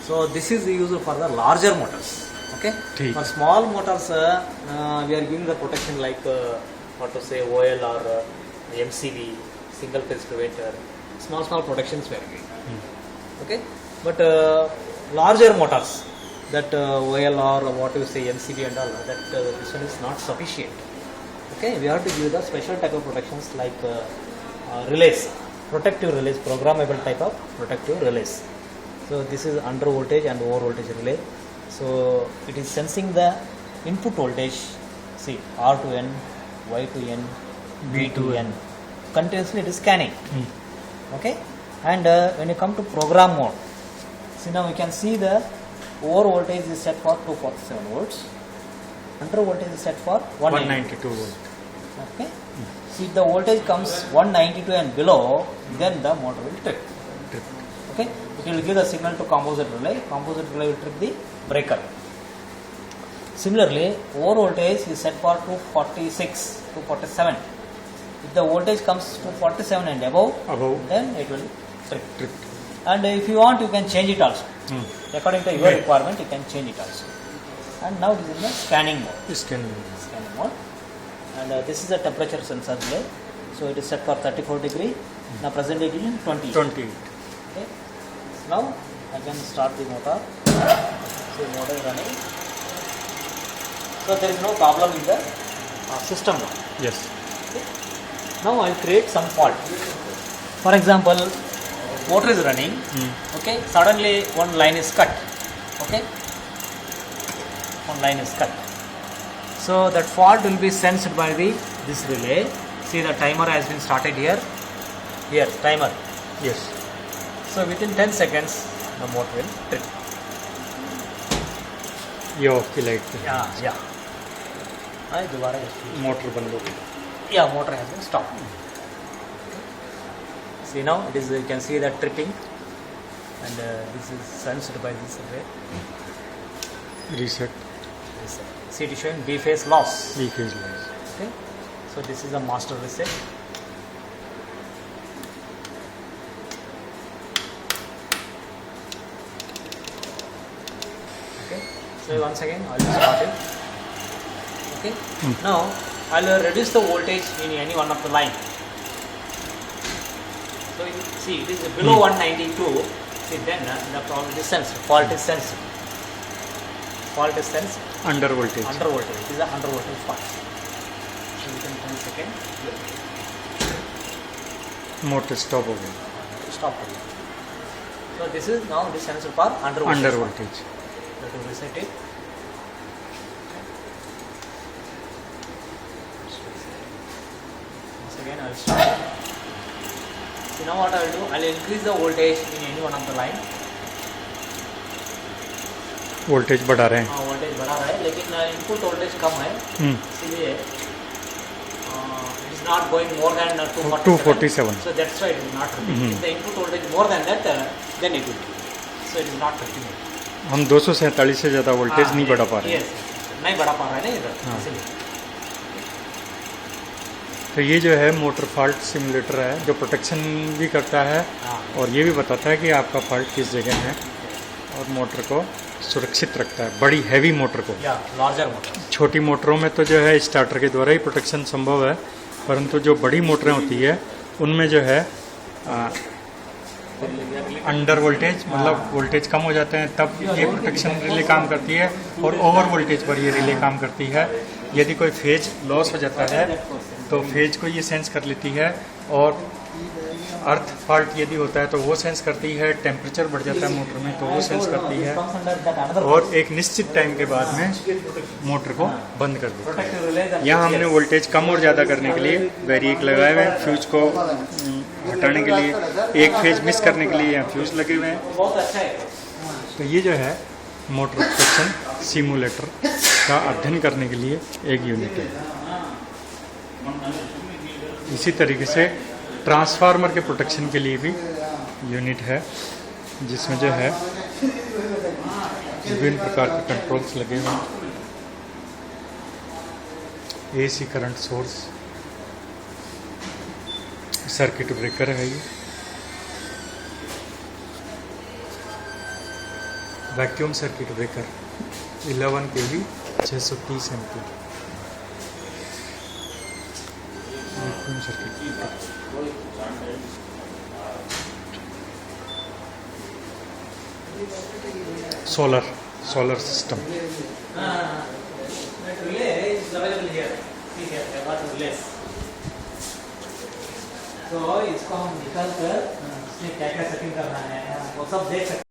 So this is used for the larger motors. Okay. For small motors, we are giving the protection like what to say OL or MCB, single phase preventer. Small protections we are giving. Okay. But larger motors, that OL or what you say MCB and all, that this one is not sufficient. Okay. We have to give the special type of protections like relays, protective relays, programmable type of protective relays. So this is under voltage and over voltage relay. So it is sensing the input voltage, see R to N, Y to N, B to N. Continuously it is scanning. Okay. And when you come to program mode, see now we can see the over voltage is set for 247 volts, under voltage is set for 192 volts. Okay. See if the voltage comes 192 and below, then the motor will trip. Okay. It will give the signal to composite relay. Composite relay will trip the breaker. Similarly, over voltage is set for 246, 247. If the voltage comes to 47 and above, then it will trip. And if you want, you can change it also. According to your requirement, you can change it also. And now this is the scanning mode. Scanning mode. And this is the temperature sensor relay. So it is set for 34 degree. Now present it is in 28. Okay. Now I can start the motor. So motor is running. So there is no problem in the system now. Yes. Okay. Now I will create some fault. For example, motor is running. Okay. Suddenly one line is cut. Okay. One line is cut. So that fault will be sensed by this relay. See the timer has been started here. Here timer. Yes. So within 10 seconds the motor will trip. ये of की light पे या दोबारा motor बंद हो गई. Yeah, motor has been stopped. See now it is, you can see that tripping, and this is sensed by this relay. Reset. See it is showing B phase loss. B phase loss. Okay. So this is a master reset. Okay. So once again I will start it. Okay. Now I will reduce the voltage in any one of the line. So you see it is below 192. See then the problem is sensed. Fault is sensed. Fault is sensed. Under voltage. Under voltage. It is a under voltage fault. So within 10 seconds. Motor stop हो गई. Stop. So this is now this sensor for under voltage. Under voltage. Let us reset it. Once again I will start. So now what I will do? I will increase the voltage in any one of the line. Voltage बढ़ा रहे हैं. Voltage बढ़ा रहा है लेकिन input voltage कम है इसलिए it is not going more than 247. So that's why it is not tripping. If the input voltage more than that, then it will be. So it is not tripping. हम 247 से ज़्यादा voltage नहीं बढ़ा पा रहे हैं. नहीं बढ़ा पा रहे हैं ना इधर इसलिए. तो ये जो है मोटर फॉल्ट सिमुलेटर है जो प्रोटेक्शन भी करता है और ये भी बताता है कि आपका फॉल्ट किस जगह है और मोटर को सुरक्षित रखता है. बड़ी हैवी मोटर को. Larger motor. छोटी मोटरों में तो जो है स्टार्टर के द्वारा ही प्रोटेक्शन संभव है, परंतु जो बड़ी मोटरें होती है उनमें जो है अंडर वोल्टेज मतलब वोल्टेज कम हो जाते हैं तब ये प्रोटेक्शन रिले काम करती है और ओवर वोल्टेज पर ये रिले काम करती है. यदि कोई फेज लॉस हो जाता है तो फेज को ये सेंस कर लेती है और अर्थ फॉल्ट यदि होता है तो वो सेंस करती है. टेम्परेचर बढ़ जाता है मोटर में तो वो सेंस करती है और एक निश्चित टाइम के बाद में मोटर को बंद कर देती है. यहाँ हमने वोल्टेज कम और ज़्यादा करने के लिए वेरिएक लगाए हुए हैं. फ्यूज को हटाने के लिए एक फेज मिस करने के लिए यहाँ फ्यूज लगे हुए हैं. तो ये जो है मोटर प्रोटेक्शन सिमुलेटर का अध्ययन करने के लिए एक यूनिट है. इसी तरीके से ट्रांसफार्मर के प्रोटेक्शन के लिए भी यूनिट है जिसमें जो है विभिन्न प्रकार के कंट्रोल्स लगे हुए हैं. AC current source, circuit breaker है ये. Vacuum circuit breaker 11 kV 630 ampere vacuum circuit solar system relay is available here. ठीक है, I got relays. तो इसको हम निकाल कर इसमें क्या क्या सेटिंग करना है वो सब देख सकते हैं.